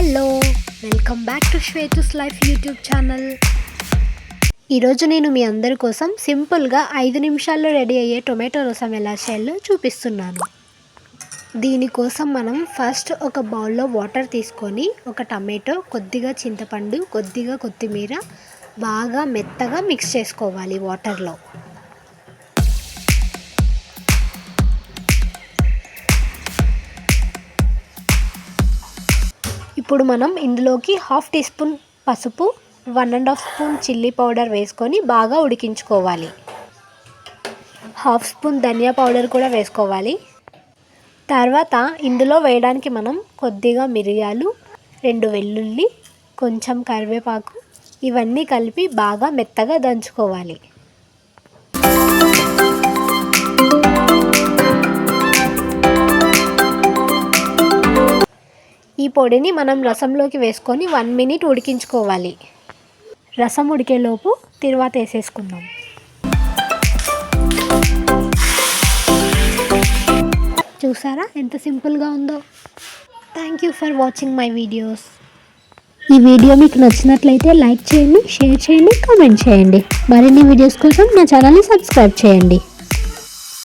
Hello, welcome back to Shwetu's life YouTube channel. ఈరోజు నేను మీ అందరి కోసం సింపుల్గా 5 నిమిషాల్లో రెడీ అయ్యే టొమాటో రసం ఎలా చేయాలో చూపిస్తున్నాను. దీనికోసం మనం ఫస్ట్ ఒక బౌల్లో వాటర్ తీసుకొని ఒక టమాటో, కొద్దిగా చింతపండు, కొద్దిగా కొత్తిమీర బాగా మెత్తగా మిక్స్ చేసుకోవాలి వాటర్లో. ఇప్పుడు మనం ఇందులోకి 1/2 టీ స్పూన్ పసుపు, 1.5 స్పూన్ చిల్లీ పౌడర్ వేసుకొని బాగా ఉడికించుకోవాలి. 1/2 స్పూన్ ధనియా పౌడర్ కూడా వేసుకోవాలి. తర్వాత ఇందులో వేయడానికి మనం కొద్దిగా మిరియాలు, 2 వెల్లుల్లి, కొంచెం కరివేపాకు ఇవన్నీ కలిపి బాగా మెత్తగా దంచుకోవాలి. ఈ పొడిని మనం రసంలోకి వేసుకొని 1 మినిట్ ఉడికించుకోవాలి. రసం ఉడికేలోపు తిరువాత వేసేసుకుందాం. చూసారా ఎంత సింపుల్గా ఉందో. Thank you for watching my videos. ఈ వీడియో మీకు నచ్చినట్లయితే లైక్ చేయండి, షేర్ చేయండి, కామెంట్ చేయండి. మరిన్ని వీడియోస్ కోసం నా ఛానల్ని సబ్స్క్రైబ్ చేయండి.